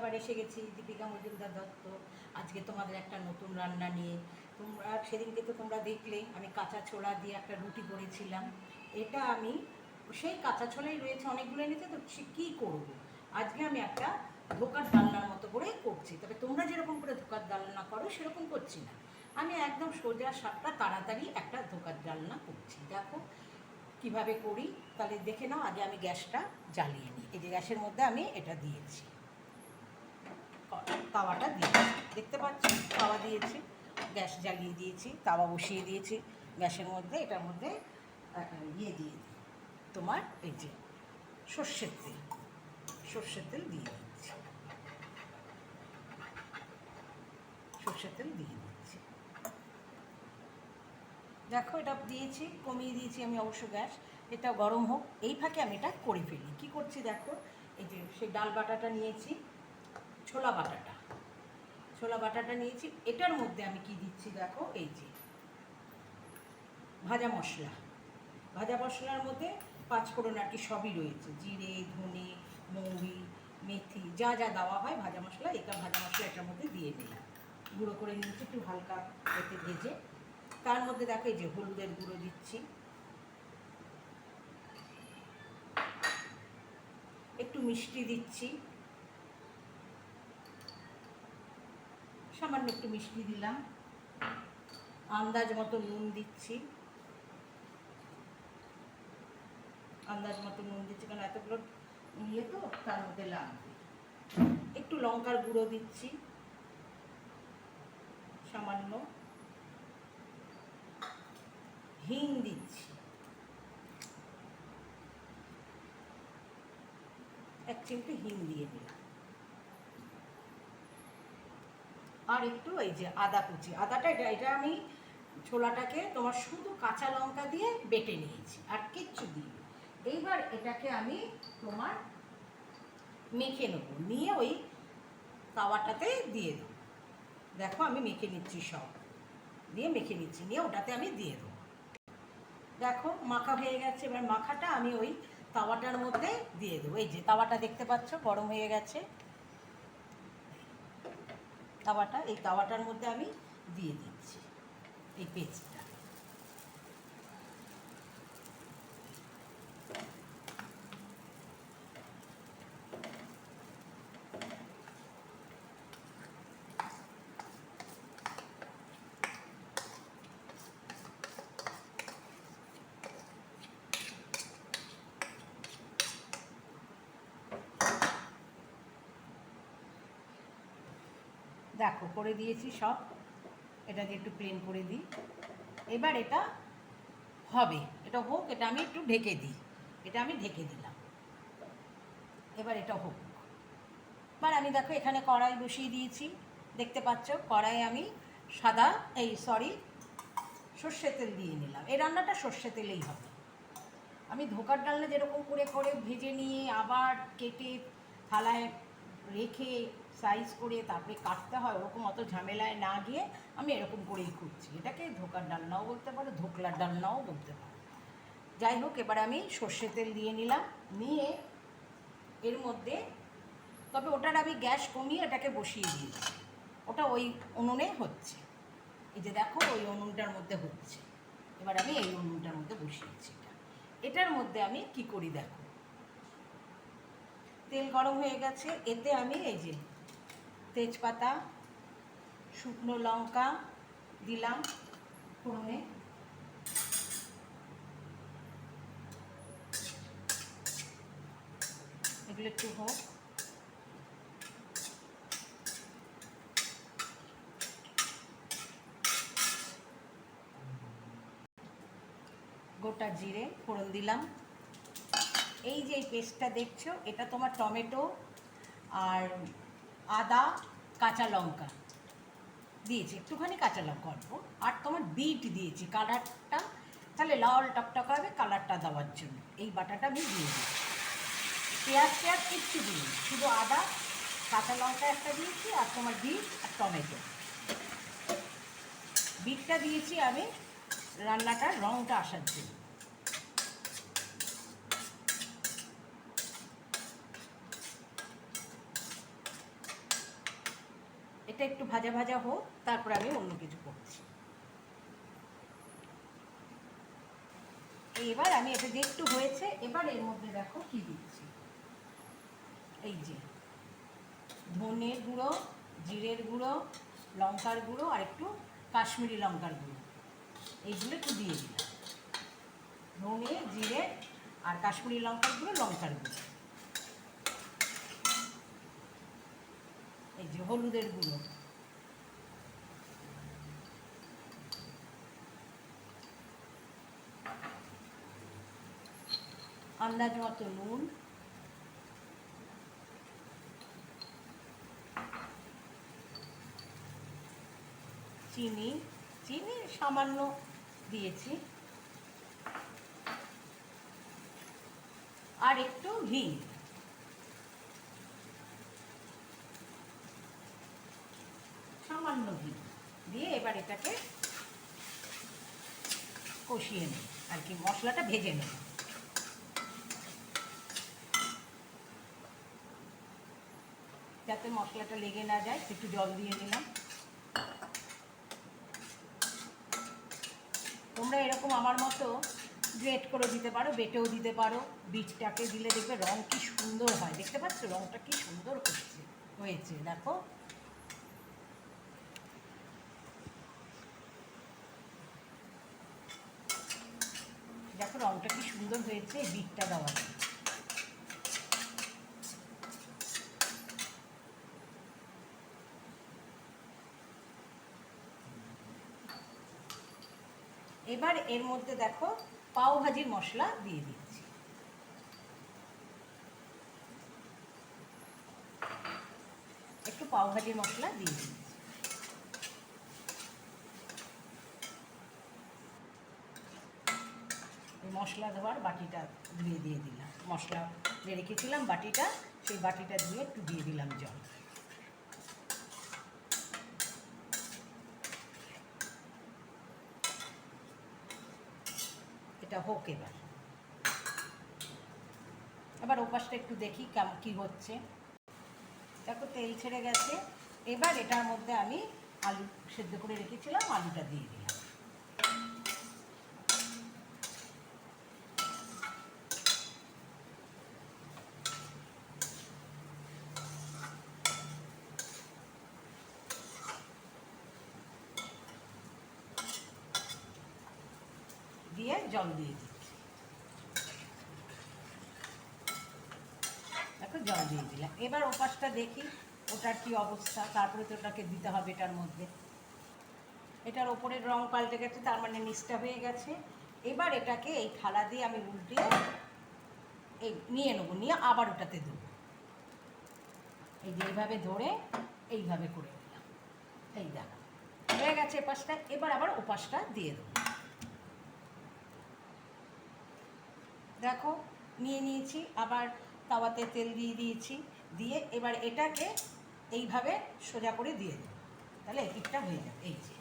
আবার এসে গেছি দীপিকা মজুমদার দত্ত। আজকে তোমাদের একটা নতুন রান্না নিয়ে। তোমরা সেদিনকে তো তোমরা দেখলে আমি কাঁচা ছোলা দিয়ে একটা রুটি করেছিলাম। এটা আমি সেই কাঁচা ছোলাই রয়েছে অনেকগুলো এনেছে, তো সে কী করবো, আজকে আমি একটা ধোকার ডালনার মতো করে করছি। তবে তোমরা যেরকম করে ধোকার ডালনা করো সেরকম করছি না, আমি একদম সোজা সাপটা তাড়াতাড়ি একটা ধোকার ডালনা করছি। দেখো কিভাবে করি, তাহলে দেখে নাও। আগে আমি গ্যাসটা জ্বালিয়ে নিই। এই যে গ্যাসের মধ্যে আমি এটা দিয়েছি, তাওয়াটা দিয়েছি, দেখতে পাচ্ছি তাওয়া দিয়েছি, গ্যাস জ্বালিয়ে দিয়েছি, তাওয়া বসিয়ে দিয়েছি গ্যাসের মধ্যে। এটার মধ্যে দিয়ে দিই তোমার এই যে সর্ষের তেল, সর্ষের তেল দিয়ে দিচ্ছি, সর্ষের তেল দিয়ে দিচ্ছি। দেখো এটা দিয়েছি, কমিয়ে দিয়েছি আমি অবশ্য গ্যাস। এটা গরম হোক, এই ফাঁকে আমি এটা করে ফেলি। কী করছি দেখো, এই যে সেই ডাল বাটাটা নিয়েছি, ছোলা বাটাটা, ছোলা বাটাটা নিয়েছি। এটার মধ্যে আমি কি দিচ্ছি দেখো, এই যে ভাজা মশলা, ভাজা মশলার মধ্যে পাঁচফোড়ন আর কি সবই রয়েছে, জিরে, ধনে, মৌরি, মেথি, যা যা দেওয়া হয় ভাজা মশলা। এটা ভাজা মশলা এটার মধ্যে দিয়ে নিলাম, গুঁড়ো করে নিয়েছি একটু হালকা এতে ভেজে। তার মধ্যে দেখো এই যে হলুদের গুঁড়ো দিচ্ছি, একটু মিষ্টি দিচ্ছি, সামান্য একটু মিষ্টি দিলাম, আন্দাজ মতো নুন দিচ্ছি, আন্দাজ মতো নুন দিচ্ছি, কারণ এতগুলো নিয়ে তো তার মধ্যে লাগবে। একটু লঙ্কার গুঁড়ো দিচ্ছি সামান্য, হিং দিচ্ছি, এক চিমটি হিং দিয়ে দিলাম, আর একটু এই যে আদা কুচি। আদাটা এটা আমি ছোলাটাকে তোমার শুধু কাঁচা লঙ্কা দিয়ে বেটে নিয়েছি, আর কিচ্ছু দিই। এইবার এটাকে আমি তোমার মেখে নেবো, নিয়ে ওই তাওয়াটাতে দিয়ে দেবো। দেখো আমি মেখে নিচ্ছি, সব দিয়ে মেখে নিচ্ছি, নিয়ে ওটাতে আমি দিয়ে দেবো। দেখো মাখা হয়ে গেছে। এবার মাখাটা আমি ওই তাওয়াটার মধ্যে দিয়ে দেবো। এই যে তাওয়াটা দেখতে পাচ্ছ গরম হয়ে গেছে, তাওয়াটা, এই তাওয়াটার মধ্যে আমি দিয়ে দিচ্ছি এই পেস্টটা। দেখো করে দিয়েছি সব, এটা দিয়ে একটু প্লেন করে দিই। এবার এটা হবে, এটা হোক, এটা আমি একটু ঢেকে দিই, এটা আমি ঢেকে দিলাম। এবার এটা হোক। এবার আমি দেখো এখানে কড়াই বসিয়ে দিয়েছি, দেখতে পাচ্ছ কড়াইয়ে আমি সর্ষের তেল দিয়ে নিলাম। এই রান্নাটা সর্ষে তেলেই হবে। আমি ধোকার ডালনা যেরকম করে করে ভেজে নিয়ে আবার কেটে থালায় রেখে সাইজ করে তারপরে কাটতে হয়, ওরকম অত ঝামেলায় না গিয়ে আমি এরকম করেই করছি। এটাকে ধোকার ডালনাও বলতে পারো, ধোকলার ডালনাও বলতে পারো। যাই হোক, এবার আমি সর্ষের তেল দিয়ে নিলাম, নিয়ে এর মধ্যে, তবে ওটার আমি গ্যাস কমিয়ে এটাকে বসিয়ে দিয়েছি, ওটা ওই উনুনে হচ্ছে। এই যে দেখো ওই উনুনটার মধ্যে হচ্ছে। এবার আমি এই উনুনটার মধ্যে বসিয়েছি। এটার মধ্যে আমি কি করি দেখো, তেল গরম হয়ে গেছে, এতে আমি এই যে তেজপাতা, শুকনো লঙ্কা দিলাম ফোড়নে, এগুলো একটু হোক। গোটা জিরে ফোড়ন দিলাম। এই যে এই পেস্টটা দেখছো, এটা তোমার টমেটো আর আদা, কাঁচা লঙ্কা দিয়েছি, একটুখানি কাঁচা লঙ্কা অল্প, আর তোমার বিট দিয়েছি কালারটা, তাহলে লাল টকটক হবে কালারটা দেওয়ার জন্য। এই বাটাটা আমি দিয়ে দিই। পেঁয়াজ কিচ্ছু দিই, শুধু আদা, কাঁচা লঙ্কা একটা দিয়েছি, আর তোমার বিট আর টমেটো। বিটটা দিয়েছি আমি রান্নাটার রঙটা আসার জন্য। এটা একটু ভাজা ভাজা হোক, তারপরে আমি অন্য কিছু করছি। এবার আমি এটা যে একটু হয়েছে, এবার এর মধ্যে দেখো কি দিচ্ছি। এই যে ধনের গুঁড়ো, জিরের গুঁড়ো, লঙ্কার গুঁড়ো আর একটু কাশ্মীরি লঙ্কার গুঁড়ো, এইগুলো একটু দিয়ে দিলাম। ধনে, জিরে আর কাশ্মীরি লঙ্কার গুঁড়ো, লঙ্কার গুঁড়ো। এই যে হলুদের গুঁড়ো, আন্দাজ মতো নুন, চিনি, চিনি সামান্য দিয়েছি, আর একটু ঘি, সামান্য ঘি দিয়ে এবার এটাকে কষিয়ে নেব আর কি, মশলাটা ভেজে নেব। যাতে মশলাটা লেগে না যায় একটু জল দিয়ে দিলাম। তোমরা এরকম আমার মতো গ্রেট করে দিতে পারো, বেটেও দিতে পারো। বীজটাকে দিলে দেখবে রং কি সুন্দর হয়, দেখতে পাচ্ছ রংটা কি সুন্দর হয়েছে দেখো। দেখো রংটা কি সুন্দর হয়েছে বিটটা দেওয়া। এবার এর মধ্যে দেখো পাও ভাজির মশলা দিয়ে দিচ্ছি। একটু পাও ভাজির মশলা দিয়ে দিচ্ছি। মশলা ধোয়ার বাটিটা ধুয়ে দিয়ে দিলাম, মশলা যে রেখেছিলাম বাটিটা, সেই বাটিটা ধুয়ে একটু দিয়ে দিলাম জল। এটা হোক এবার। এবার ওপাশটা একটু দেখি কেমন কী হচ্ছে। দেখো তেল ছেড়ে গেছে। এবার এটার মধ্যে আমি আলু সেদ্ধ করে রেখেছিলাম, আলুটা দিয়ে দিলাম। দিয়ে জল দিয়ে দিচ্ছি। দেখো জল দিয়ে দিলাম। এবার ওপাশটা দেখি ওটার কি অবস্থা, তারপরে তো ওটাকে দিতে হবে এটার মধ্যে। এটার ওপরের রং পাল্টে গেছে, তার মানে নিচটা হয়ে গেছে। এবার এটাকে এই থালা দিয়ে আমি উল্টিয়ে এই নিয়ে নেবো, নিয়ে আবার ওটাতে দেবো। এই যে এইভাবে ধরে এইভাবে করে দিলাম। এই দেখো হয়ে গেছে এপাশটা। এবার আবার ওপাশটা দিয়ে দেবো। দেখো নিয়ে নিয়েছি, আবার তাওয়াতে তেল দিয়ে দিয়েছি, দিয়ে এবার এটাকে এইভাবে সোজা করে দিয়ে দেবো। তাহলে এই পিঠটা হয়ে যাবে। এই যে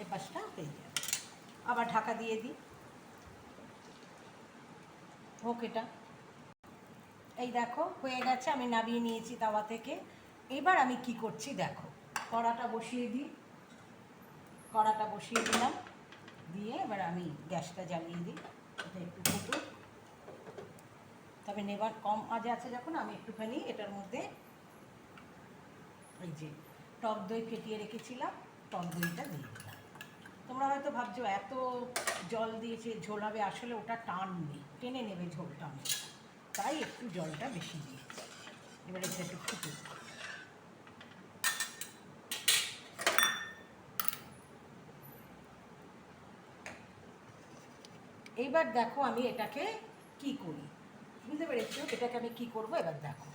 এই পাশটা হয়ে যাবে। আবার ঢাকা দিয়ে দিই, হোক এটা। এই দেখো হয়ে গেছে, আমি নামিয়ে নিয়েছি তাওয়া থেকে। এবার আমি কি করছি দেখো, কড়াটা বসিয়ে দিই। কড়াটা বসিয়ে দিলাম, দিয়ে এবার আমি গ্যাসটা জ্বালিয়ে দিই। এটা একটু ফুটুক। তবে নেবার কম আজে আছে যখন, আমি একটুখানি এটার মধ্যে এই যে টক দই ফেটিয়ে রেখেছিলাম, টক দইটা দিয়ে দিলাম। তোমরা হয়তো ভাবছো এত জল দিয়েছে ঝোল হবে, আসলে ওটা টান নেই, টেনে নেবে ঝোলটা, তাই একটু জলটা বেশি দিয়েছি। এবার এটা একটু ফুটুক। এইবার দেখো আমি এটাকে কি করি, বুঝতে পেরেছো এটাকে আমি কি করব। এবার দেখো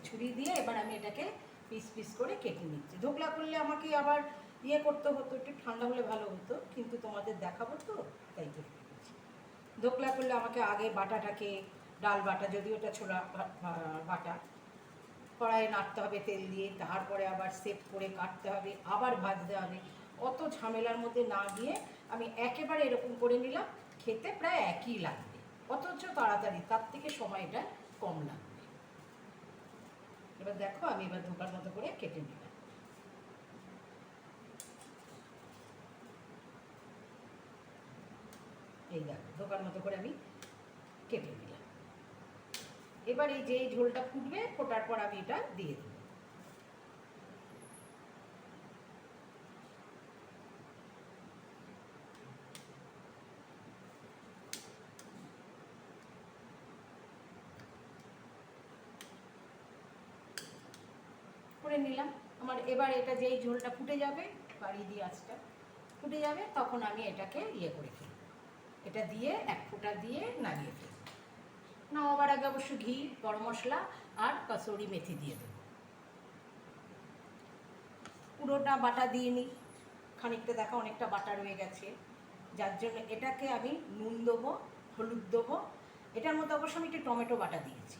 ছুরি দিয়ে এবার আমি এটাকে পিস পিস করে কেটে নিচ্ছি। ধোকলা করলে আমাকে আবার ইয়ে করতে হতো, একটু ঠান্ডা হলে ভালো হতো, কিন্তু তোমাদের দেখাবো তো তাই কেটে নিচ্ছি। ধোকলা করলে আমাকে আগে বাটাটাকে, ডাল বাটা, যদিও ওটা ছোলা বাটা, কড়াইয়ে নাড়তে হবে তেল দিয়ে, তারপরে আবার সেট করে কাটতে হবে, আবার ভাজতে হবে। অত ঝামেলার মধ্যে না গিয়ে আমি একেবারে এরকম করে নিলাম, খেতে প্রায় একই লাগবে, অথচ তাড়াতাড়ি, তার থেকে সময়টা কম লাগবে। এবার দেখো আমি এবার ধোকার মতো করে কেটে নিলাম। এই দেখো ধোকার মতো করে আমি কেটে নিলাম। এবার এই যে ঝোলটা ফুটবে, ফোটার পর আমি এটা দিয়ে দেবো। করে নিলাম আমার। এবার এটা যেই ঝোলটা ফুটে যাবে, বাড়িয়ে দিয়ে আঁচটা ফুটে যাবে, তখন আমি এটাকে ইয়ে করে ফেলব। এটা দিয়ে এক ফোঁটা দিয়ে নামিয়ে ফেলব। নামাবার আগে অবশ্য ঘি, গরম মশলা আর কসুরি মেথি দিয়ে দেবো। পুরোটা বাটা দিয়ে নিই, খানিকটা দেখা অনেকটা বাটা রয়ে গেছে, যার জন্য এটাকে আমি নুন দেবো, হলুদ দেবো। এটার মধ্যে অবশ্য আমি একটু টমেটো বাটা দিয়েছি,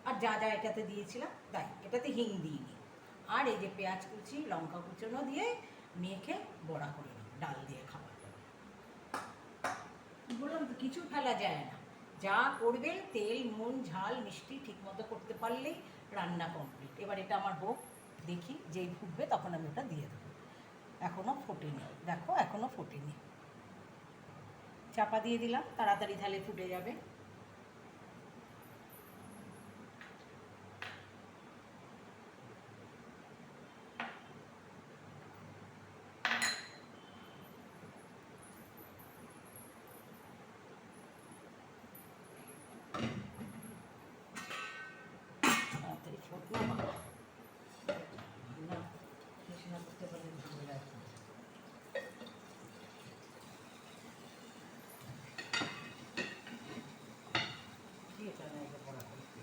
আর যা যা এটাতে দিয়েছিলাম তাই। এটাতে হিং দিইনি। আর এই যে পেঁয়াজ কুচি, লঙ্কা কুচনো দিয়ে মেখে বড়া করে নেব, ডাল দিয়ে খাওয়া যাবে। বললাম তো কিছু ফেলা যায় না, যা করবে তেল নুন ঝাল মিষ্টি ঠিক মতো করতে পারলেই রান্না কমপ্লিট। এবার এটা আমার হোক, দেখি যেই ফুটবে তখন আমি ওটা দিয়ে দেবো। এখনও ফোটেনি, দেখো এখনও ফোটেনি। চাপা দিয়ে দিলাম, তাড়াতাড়ি তাহলে ফুটে যাবে। তাড়াতাড়ি ফোট না বাবা, না বেশি না করতে পারলে ঝুলে রাখবো। দিয়ে চানা এটা পড়া করতে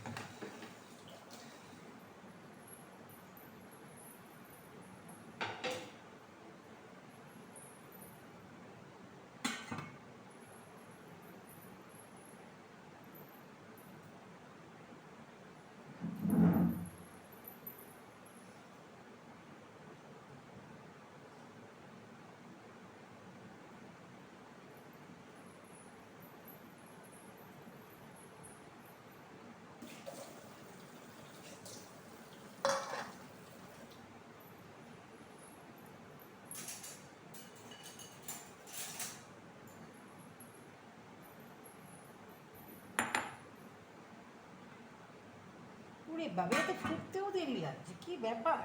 ওরে বাবা, তো ফুটতেও দেরি লাগছে, কি ব্যাপার।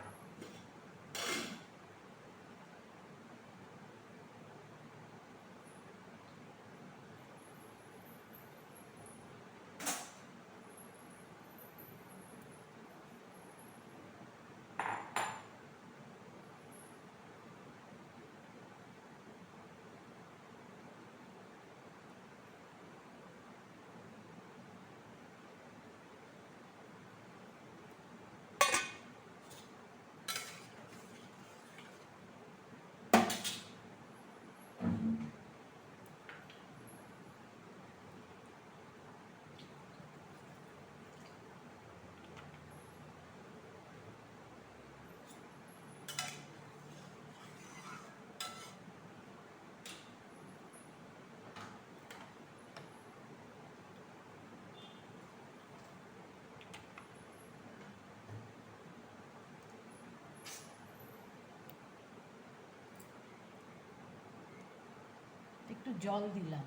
একটু জল দিলাম,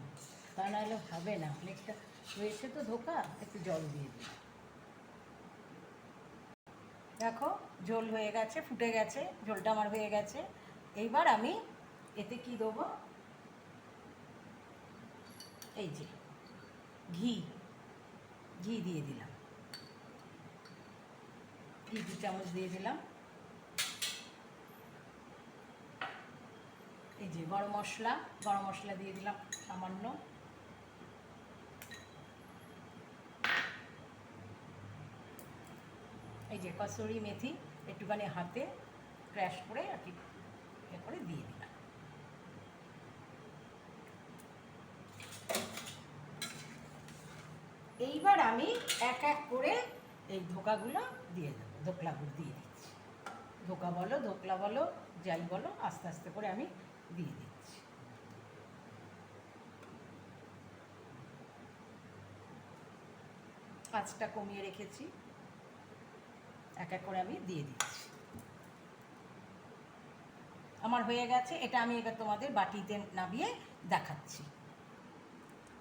তা নাহলে হবে না, অনেকটা হয়েছে তো ধোকা, একটু জল দিয়ে দিই। দেখো ঝোল হয়ে গেছে, ফুটে গেছে, ঝোলটা আমার হয়ে গেছে। এইবার আমি এতে কি দেবো, এই যে ঘি, ঘি দিয়ে দিলাম, ঘি 2 চামচ দিয়ে দিলাম। এই যে গরম মশলা, গরম মশলা দিয়ে দিলাম সামান্য। এই যে কসুরি মেথি একটুখানি হাতে ক্র্যাশ করে আর কি এ করে দিয়ে দিলাম। এইবার আমি এক এক করে এই ধোকাগুলো দিয়ে দেবো, ধোকলাগুলো দিয়ে দিচ্ছি। ধোকা বলো ধোকলা বলো যাই বলো, আস্তে আস্তে করে আমি দিয়ে দিচ্ছি। আঁচটা কমিয়ে রেখেছি, এক এক করে আমি দিয়ে দিচ্ছি। আমার হয়ে গেছে, এটা আমি এবার তোমাদের বাটিতে নামিয়ে দেখাচ্ছি।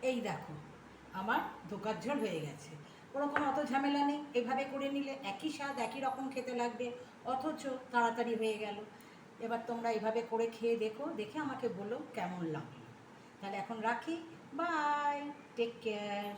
এই দেখো আমার ধোকার ঝোল হয়ে গেছে, ওরকম অত ঝামেলা নেই, এভাবে করে নিলে একই স্বাদ একই রকম খেতে লাগবে, অথচ তাড়াতাড়ি হয়ে গেল। এবার তোমরা এভাবে করে খেয়ে দেখো, দেখে আমাকে বলো কেমন লাগলো। তাহলে এখন রাখি, বাই, টেক কেয়ার।